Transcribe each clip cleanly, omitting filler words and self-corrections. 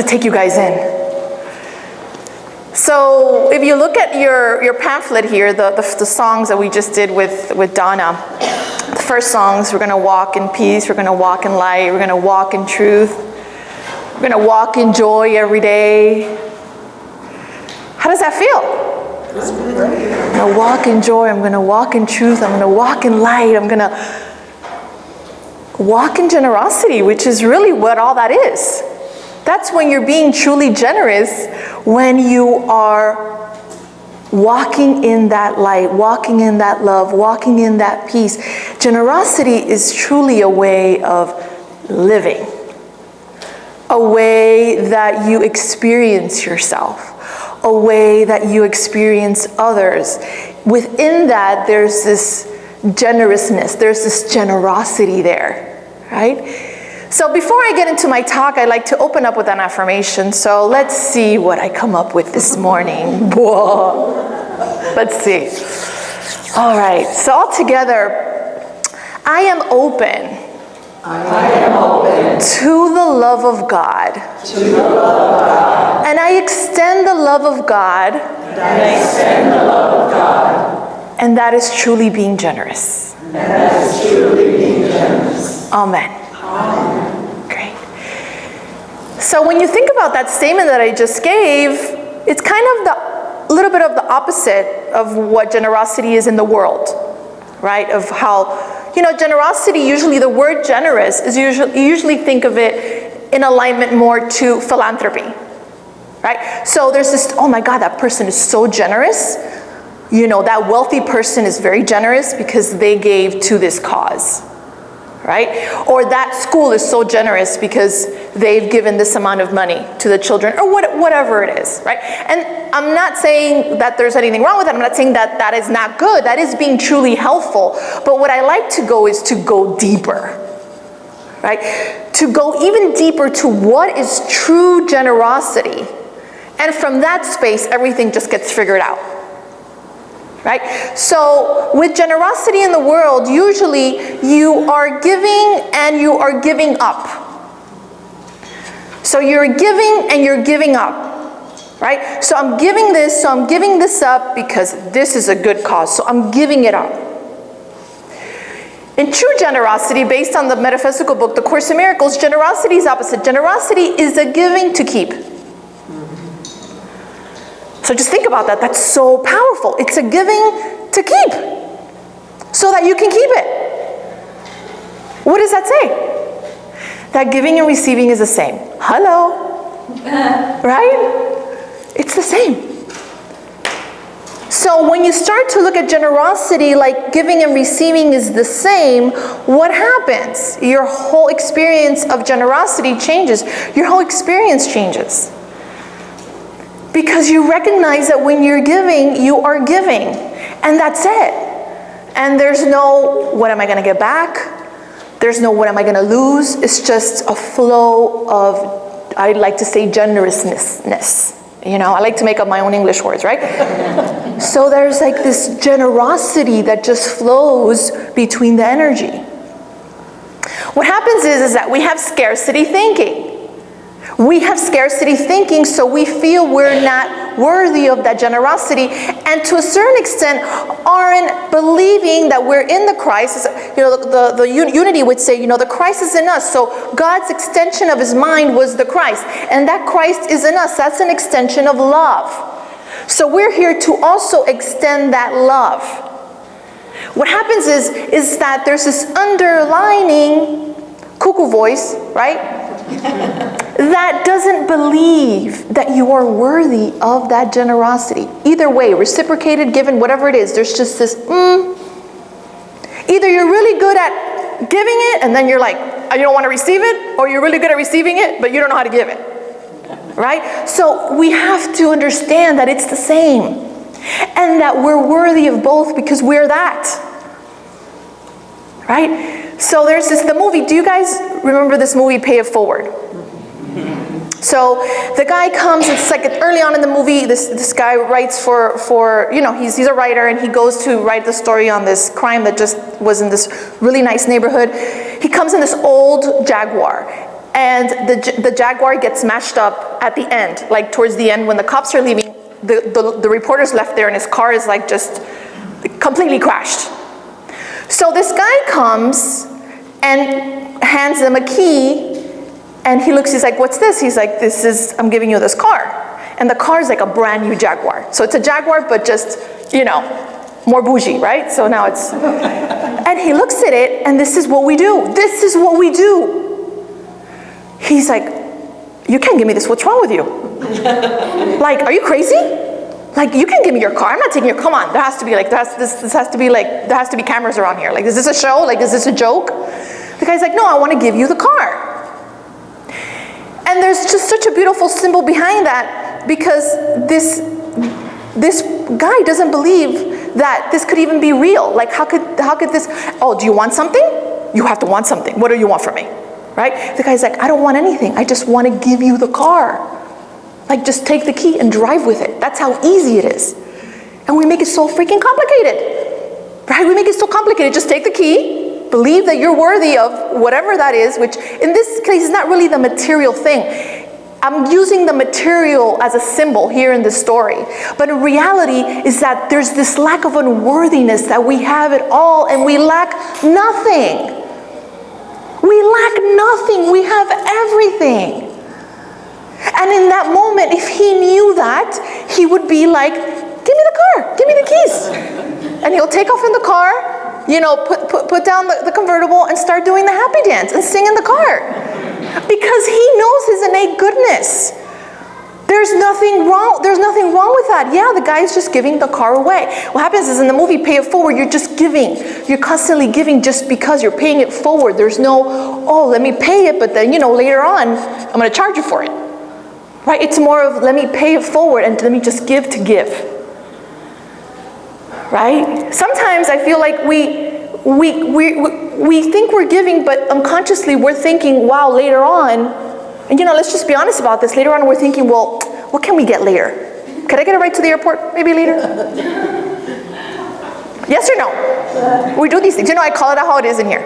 to take you guys in. So if you look at your pamphlet here, the songs that we just did with Donna, the first songs, we're going to walk in peace, we're going to walk in light, we're going to walk in truth, we're going to walk in joy every day. How does that feel? I'm going to walk in joy, I'm going to walk in truth, I'm going to walk in light, I'm going to walk in generosity, which is really what all that is. That's when you're being truly generous, when you are walking in that light, walking in that love, walking in that peace. Generosity is truly a way of living, a way that you experience yourself, a way that you experience others. Within that, there's this generousness, there's this generosity there, right? So before I get into my talk, I'd like to open up with an affirmation. So let's see what I come up with this morning. Whoa. Let's see. All right, so all together, I am open. I am open to the love of God. To the love of God. And I extend the love of God. And I extend the love of God. And that is truly being generous. And that is truly being generous. Amen. Amen. Great. So when you think about that statement that I just gave, it's kind of a little bit of the opposite of what generosity is in the world, right? Of how, generosity, usually the word generous is you usually think of it in alignment more to philanthropy, right? So there's this, oh my God, that person is so generous. That wealthy person is very generous because they gave to this cause, right? Or that school is so generous because they've given this amount of money to the children, or whatever it is, right? And I'm not saying that there's anything wrong with that. I'm not saying that that is not good. That is being truly helpful. But what I like to go is to go deeper, right? To go even deeper to what is true generosity. And from that space, everything just gets figured out. Right? So with generosity in the world, usually you are giving and you are giving up. So you're giving and you're giving up. Right? So I'm giving this, so I'm giving this up because this is a good cause. So I'm giving it up. In true generosity, based on the metaphysical book, The Course in Miracles, generosity is opposite. Generosity is a giving to keep. So just think about that. That's so powerful. It's a giving to keep so that you can keep it. What does that say? That giving and receiving is the same. Hello. Right? It's the same. So when you start to look at generosity like giving and receiving is the same, what happens? Your whole experience of generosity changes. Your whole experience changes. Because you recognize that when you're giving, you are giving. And that's it. And there's no, what am I going to get back? There's no, what am I going to lose? It's just a flow of, I'd like to say, generousness. I like to make up my own English words, right? So there's like this generosity that just flows between the energy. What happens is that we have scarcity thinking. We have scarcity thinking, so we feel we're not worthy of that generosity, and to a certain extent aren't believing that we're in the Christ. The unity would say, the Christ is in us. So God's extension of his mind was the Christ, and that Christ is in us. That's an extension of love. So we're here to also extend that love. What happens is that there's this underlining cuckoo voice, right? That doesn't believe that you are worthy of that generosity. Either way, reciprocated, given, whatever it is, there's just this, Either you're really good at giving it, and then you're like, you don't want to receive it, or you're really good at receiving it, but you don't know how to give it. Right? So we have to understand that it's the same. And that we're worthy of both because we're that. Right? So there's the movie. Do you guys remember this movie, Pay It Forward? So the guy comes, it's like early on in the movie, this guy writes for he's a writer, and he goes to write the story on this crime that just was in this really nice neighborhood. He comes in this old Jaguar, and the Jaguar gets smashed up at the end, like towards the end when the cops are leaving. The reporter's left there and his car is like just completely crashed. So this guy comes and hands them a key, and he looks, he's like, what's this? He's like, I'm giving you this car. And the car is like a brand new Jaguar. So it's a Jaguar, but just, more bougie, right? So now it's, and he looks at it, and this is what we do. This is what we do. He's like, you can't give me this, what's wrong with you? Like, are you crazy? Like, you can't give me your car, I'm not taking your, come on, there has to be like, there has to be cameras around here. Like, is this a show? Like, is this a joke? The guy's like, no, I want to give you the car. And there's just such a beautiful symbol behind that, because this guy doesn't believe that this could even be real. Like, how could this, oh, do you want something? You have to want something. What do you want from me? Right? The guy's like, I don't want anything. I just want to give you the car. Like, just take the key and drive with it. That's how easy it is. And we make it so freaking complicated. Right? We make it so complicated. Just take the key, believe that you're worthy of whatever that is, which in this case is not really the material thing. I'm using the material as a symbol here in this story. But in reality is that there's this lack of unworthiness, that we have it all and we lack nothing. We lack nothing. We have everything. And in that moment, if he knew that, he would be like, give me the car, give me the keys. And he'll take off in the car, put down the convertible and start doing the happy dance and sing in the car. Because he knows his innate goodness. There's nothing wrong with that. Yeah, the guy is just giving the car away. What happens is in the movie Pay It Forward, you're just giving. You're constantly giving just because you're paying it forward. There's no, oh, let me pay it, but then, later on, I'm going to charge you for it. Right? It's more of, let me pay it forward and let me just give to give. Right? Sometimes I feel like we think we're giving, but unconsciously we're thinking, wow, later on, and let's just be honest about this, later on we're thinking, well, what can we get later? Can I get a ride to the airport maybe later? Yes or no? We do these things. I call it out how it is in here.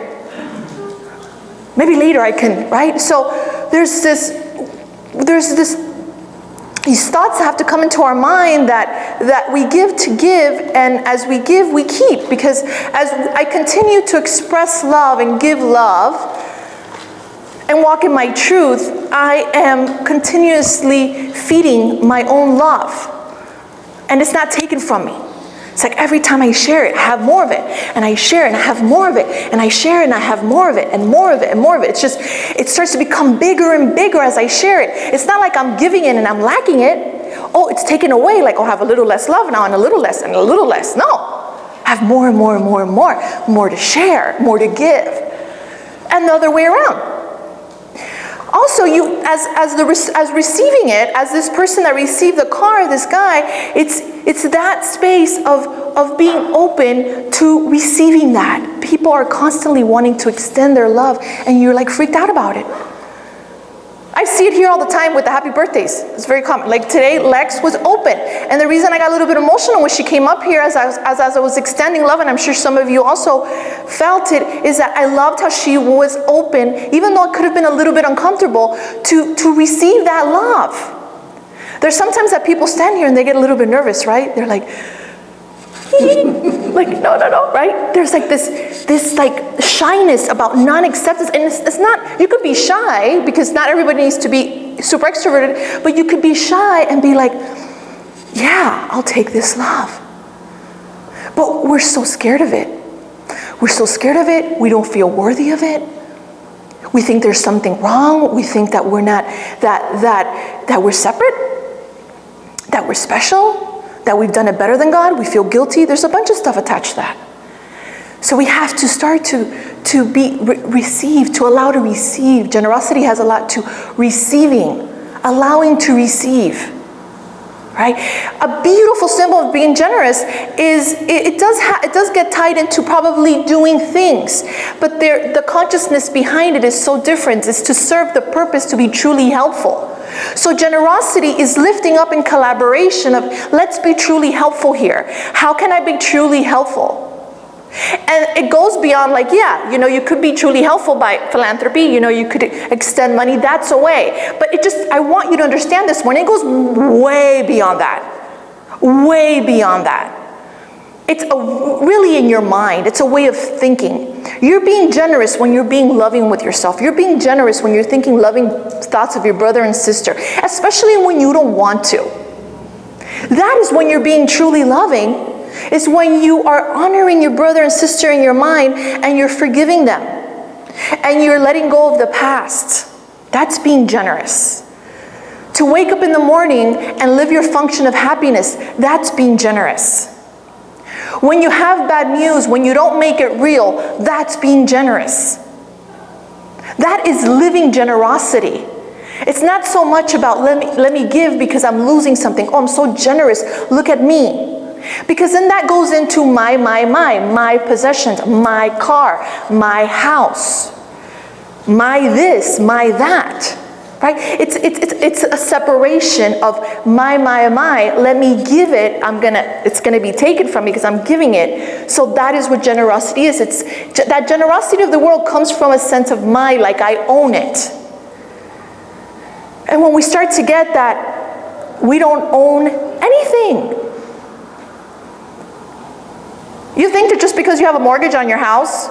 Maybe later I can, right? So there's these thoughts have to come into our mind that we give to give, and as we give, we keep. Because as I continue to express love and give love and walk in my truth, I am continuously feeding my own love. And it's not taken from me. It's like every time I share it, I have more of it. And I share it and I have more of it. And I share it and I have more of it and more of it and more of it. It's just, it starts to become bigger and bigger as I share it. It's not like I'm giving it and I'm lacking it. Oh, it's taken away, like, oh, I have a little less love now and a little less and a little less. No, I have more and more and more and more. More to share, more to give. And the other way around. Also, as receiving it, as this person that received the car, this guy, it's that space of being open to receiving that. People are constantly wanting to extend their love, and you're like freaked out about it. I see it here all the time with the happy birthdays. It's very common. Like today, Lex was open. And the reason I got a little bit emotional when she came up here as I was extending love, and I'm sure some of you also felt it, is that I loved how she was open, even though it could have been a little bit uncomfortable, to receive that love. There's sometimes that people stand here and they get a little bit nervous, right? They're like, like, no, right? There's like this like shyness about non-acceptance, and it's not, you could be shy because not everybody needs to be super extroverted, but you could be shy and be like, yeah, I'll take this love. But we're so scared of it. We're so scared of it. We don't feel worthy of it. We think there's something wrong. We think that we're not, that we're separate, that we're special, that we've done it better than God. We feel guilty. There's a bunch of stuff attached to that. So we have to start to be received, to allow to receive. Generosity has a lot to receiving, allowing to receive. Right? A beautiful symbol of being generous is it does get tied into probably doing things, but the consciousness behind it is so different. It's to serve the purpose to be truly helpful. So generosity is lifting up in collaboration of, let's be truly helpful here. How can I be truly helpful? And it goes beyond like, yeah, you could be truly helpful by philanthropy, you could extend money, that's a way. But I want you to understand this one, it goes way beyond that. Way beyond that. It's really in your mind. It's a way of thinking. You're being generous when you're being loving with yourself. You're being generous when you're thinking loving thoughts of your brother and sister, especially when you don't want to. That is when you're being truly loving, is when you are honoring your brother and sister in your mind and you're forgiving them. And you're letting go of the past. That's being generous. To wake up in the morning and live your function of happiness, that's being generous. When you have bad news, when you don't make it real, that's being generous. That is living generosity. It's not so much about let me give because I'm losing something. Oh, I'm so generous. Look at me. Because then that goes into my possessions, my car, my house, my this, my that. Right? It's a separation of my. Let me give it. It's gonna be taken from me because I'm giving it. So that is what generosity is. That generosity of the world comes from a sense of my, like I own it. And when we start to get that, we don't own anything. You think that just because you have a mortgage on your house,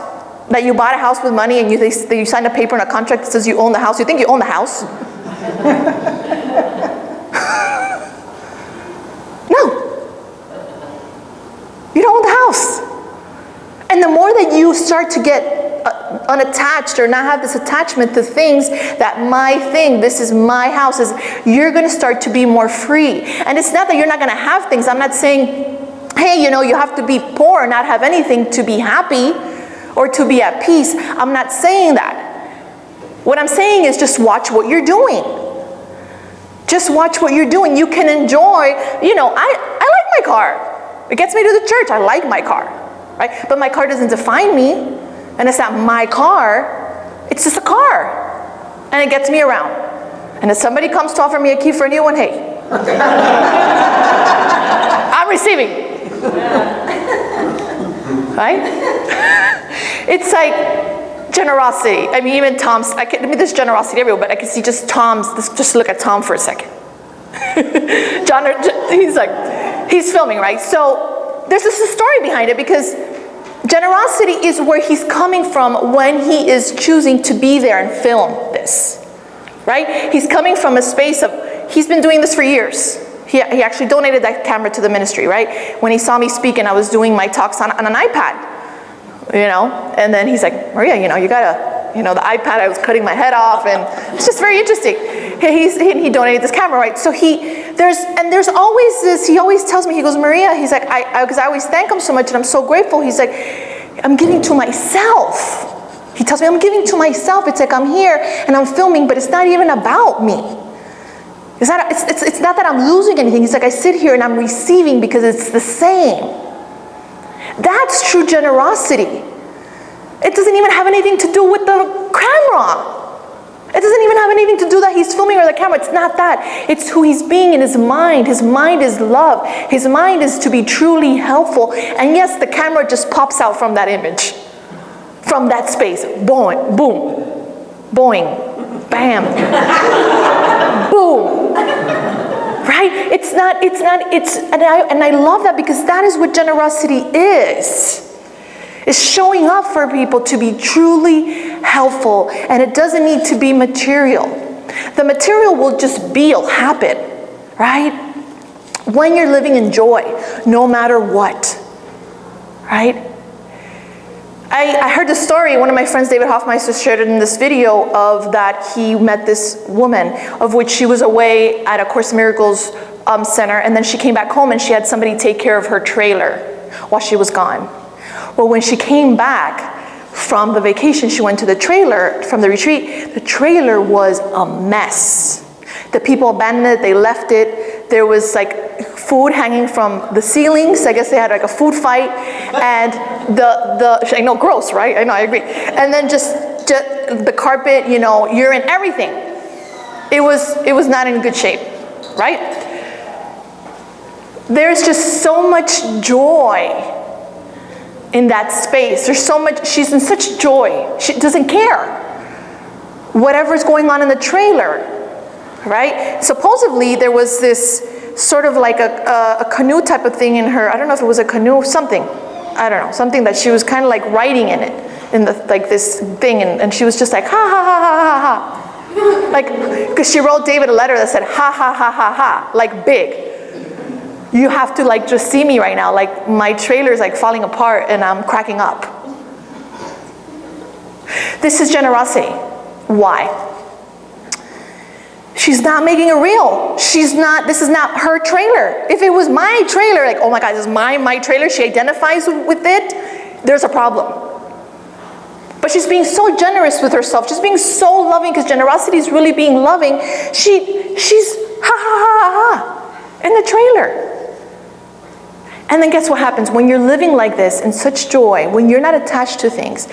that you bought a house with money and you signed a paper and a contract that says you own the house, you think you own the house? No. You don't own the house. And the more that you start to get unattached or not have this attachment to things, that my thing, this is my house, you're going to start to be more free. And it's not that you're not going to have things. I'm not saying, hey, you have to be poor and not have anything to be happy or to be at peace. I'm not saying that. What I'm saying is just watch what you're doing. Just watch what you're doing. You can enjoy, I like my car. It gets me to the church. I like my car, right? But my car doesn't define me, and it's not my car. It's just a car, and it gets me around. And if somebody comes to offer me a key for a new one, hey, I'm receiving. Right? It's like generosity. I mean, even Tom's, there's generosity everywhere, but I can see just Tom's, just look at Tom for a second. John, he's filming, right? So there's this story behind it, because generosity is where he's coming from when he is choosing to be there and film this, right? He's coming from a space of, he's been doing this for years. He actually donated that camera to the ministry, right? When he saw me speak and I was doing my talks on an iPad, and then he's like, Maria, you gotta, the iPad, I was cutting my head off, and it's just very interesting. He donated this camera, right? So there's always this, he always tells me, he goes, Maria, he's like, because I always thank him so much and I'm so grateful. He's like, I'm giving to myself. He tells me I'm giving to myself. It's like I'm here and I'm filming, but it's not even about me. It's not that I'm losing anything. It's like I sit here and I'm receiving because it's the same. That's true generosity. It doesn't even have anything to do with the camera. It doesn't even have anything to do that he's filming or the camera. It's not that. It's who he's being in his mind. His mind is love. His mind is to be truly helpful. And yes, the camera just pops out from that image, from that space. Boing, boom, boing, bam, boom. Right? And I love that, because that is what generosity is showing up for people to be truly helpful, and it doesn't need to be material. The material will just be, it'll happen, right? When you're living in joy, no matter what, right? I heard the story, one of my friends, David Hoffmeister, shared it in this video of that he met this woman, of which she was away at a Course in Miracles center, and then she came back home and she had somebody take care of her trailer while she was gone. Well, when she came back from the vacation, she went to the trailer from the retreat. The trailer was a mess. The people abandoned it, they left it. There was like food hanging from the ceilings. I guess they had like a food fight. And I know, gross, right? I know, I agree. And then just the carpet, urine, everything. It was not in good shape, right? There's just so much joy in that space. There's so much, she's in such joy. She doesn't care whatever's going on in the trailer, right? Supposedly there was this sort of like a canoe type of thing in her. I don't know if it was a canoe, something. I don't know, something that she was kind of like riding in it, in the like this thing, and she was just like, ha ha ha ha ha ha. Like, because she wrote David a letter that said, ha ha ha ha ha, like big. You have to like just see me right now, like my trailer's like falling apart and I'm cracking up. This is generosity. Why? She's not making it real. This is not her trailer. If it was my trailer, like, oh my God, this is my trailer, she identifies with it, there's a problem. But she's being so generous with herself. She's being so loving, because generosity is really being loving. She's ha ha ha ha ha in the trailer. And then guess what happens? When you're living like this in such joy, when you're not attached to things,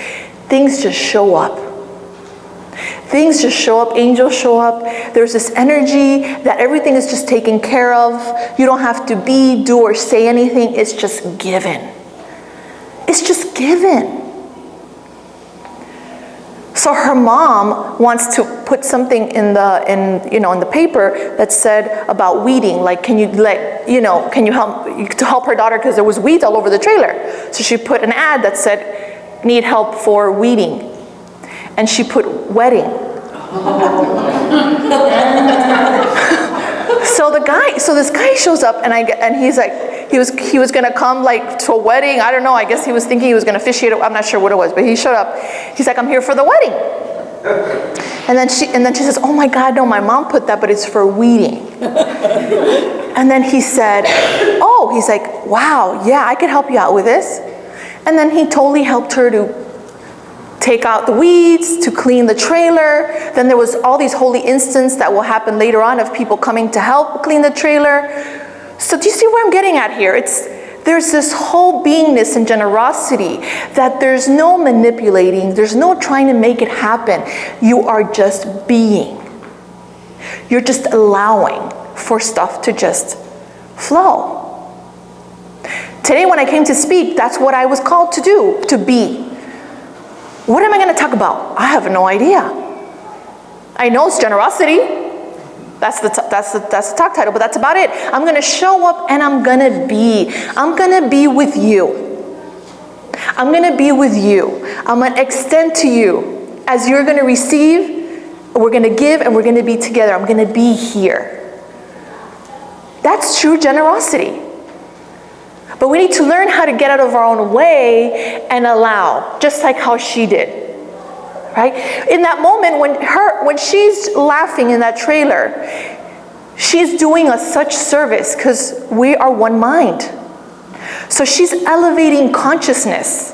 things just show up. Things just show up, angels show up. There's this energy that everything is just taken care of. You don't have to be, do, or say anything. It's just given. It's just given. So her mom wants to put something in the paper that said about weeding, like can you help her daughter, because there was weeds all over the trailer. So she put an ad that said need help for weeding, and she put wedding. So this guy shows up, and he's like, he was gonna come like to a wedding. I don't know. I guess he was thinking he was gonna officiate. I'm not sure what it was, but he showed up. He's like, I'm here for the wedding. And then she says, oh my God, no, my mom put that, but it's for weeding. And then he said, oh, he's like, wow, yeah, I could help you out with this. And then he totally helped her to take out the weeds, to clean the trailer. Then there was all these holy instances that will happen later on of people coming to help clean the trailer. So do you see where I'm getting at here? There's this whole beingness and generosity that there's no manipulating, there's no trying to make it happen. You are just being. You're just allowing for stuff to just flow. Today when I came to speak, that's what I was called to do, to be. What am I going to talk about? I have no idea. I know it's generosity. That's the talk title, but that's about it. I'm going to show up and I'm going to be. I'm going to be with you. I'm going to be with you. I'm going to extend to you. As you're going to receive, we're going to give, and we're going to be together. I'm going to be here. That's true generosity. But we need to learn how to get out of our own way and allow, just like how she did. Right? In that moment when she's laughing in that trailer, she's doing us such service, because we are one mind. So she's elevating consciousness.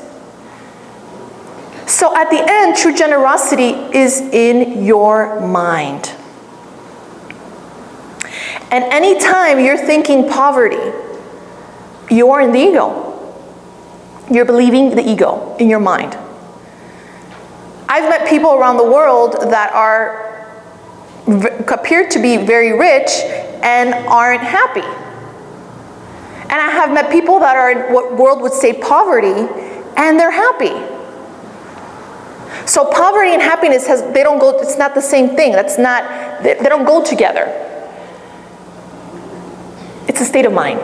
So at the end, true generosity is in your mind. And anytime you're thinking poverty, you are in the ego. You're believing the ego in your mind. I've met people around the world that appear to be very rich and aren't happy. And I have met people that are in what world would say poverty, and they're happy. So poverty and happiness it's not the same thing. They don't go together. It's a state of mind.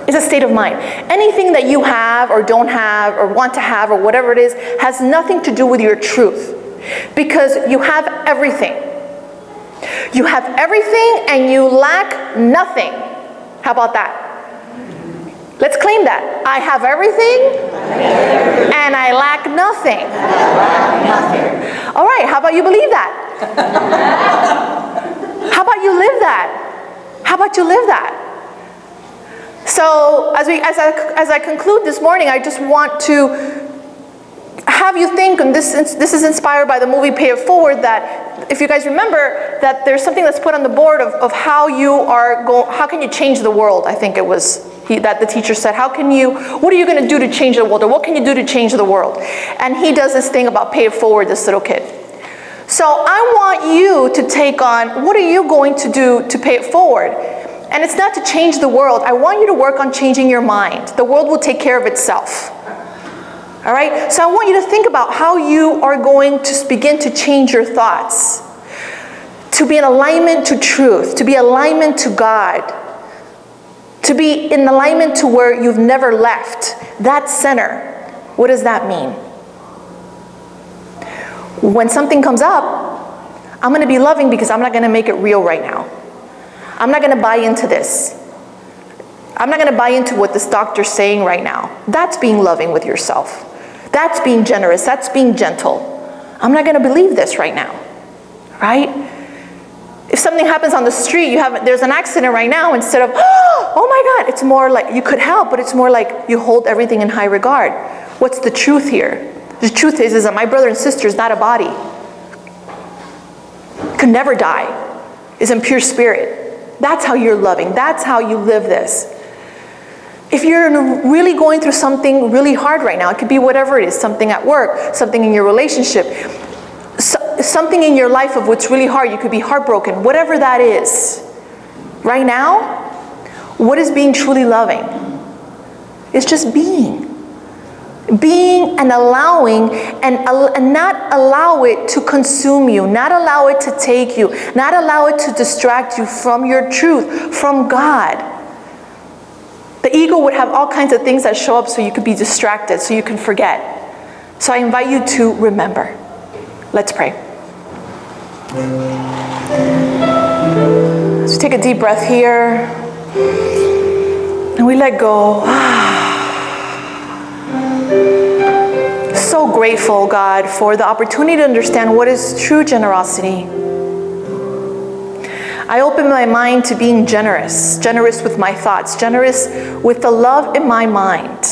It's a state of mind. Anything that you have or don't have or want to have or whatever it is has nothing to do with your truth, because you have everything. You have everything and you lack nothing. How about that? Let's claim that. I have everything and I lack nothing. All right, how about you believe that? How about you live that? How about you live that? So as I conclude this morning, I just want to have you think, and this is inspired by the movie Pay It Forward, that if you guys remember that there's something that's put on the board of how can you change the world? I think it was that the teacher said, what are you going to do to change the world, or what can you do to change the world? And he does this thing about Pay It Forward, this little kid. So I want you to take on, what are you going to do to pay it forward? And it's not to change the world. I want you to work on changing your mind. The world will take care of itself. All right? So I want you to think about how you are going to begin to change your thoughts, to be in alignment to truth, to be alignment to God, to be in alignment to where you've never left, that center. What does that mean? When something comes up, I'm going to be loving because I'm not going to make it real right now. I'm not going to buy into this. I'm not going to buy into what this doctor's saying right now. That's being loving with yourself. That's being generous. That's being gentle. I'm not going to believe this right now. Right? If something happens on the street, there's an accident right now, instead of, oh my God, it's more like you could help, but it's more like you hold everything in high regard. What's the truth here? The truth is that my brother and sister is not a body. Could never die. Is in pure spirit. That's how you're loving. That's how you live this. If you're really going through something really hard right now, it could be whatever it is, something at work, something in your relationship, something in your life of what's really hard, you could be heartbroken, whatever that is. Right now, what is being truly loving? It's just being. Being and allowing, and not allow it to consume you, not allow it to take you, not allow it to distract you from your truth, from God. The ego would have all kinds of things that show up so you could be distracted, so you can forget. So I invite you to remember. Let's pray. So take a deep breath here, and we let go. So grateful, God, for the opportunity to understand what is true generosity. I open my mind to being generous, generous with my thoughts, generous with the love in my mind.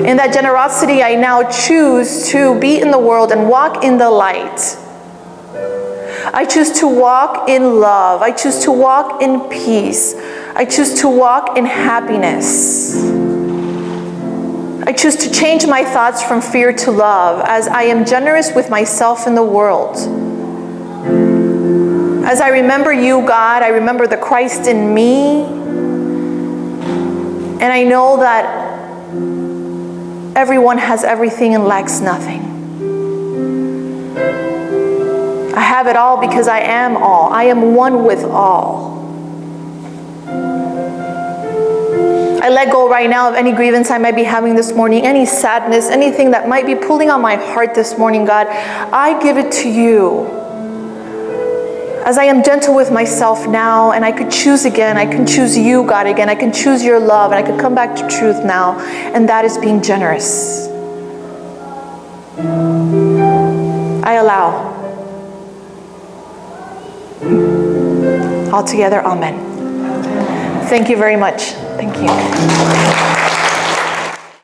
In that generosity, I now choose to be in the world and walk in the light. I choose to walk in love. I choose to walk in peace. I choose to walk in happiness. I choose to change my thoughts from fear to love as I am generous with myself and the world. As I remember you, God, I remember the Christ in me. And I know that everyone has everything and lacks nothing. I have it all because I am all. I am one with all. I let go right now of any grievance I might be having this morning, any sadness, anything that might be pulling on my heart this morning, God. I give it to you. As I am gentle with myself now, and I could choose again, I can choose you, God, again. I can choose your love, and I could come back to truth now, and that is being generous. I allow. All together, amen. Thank you very much. Thank you.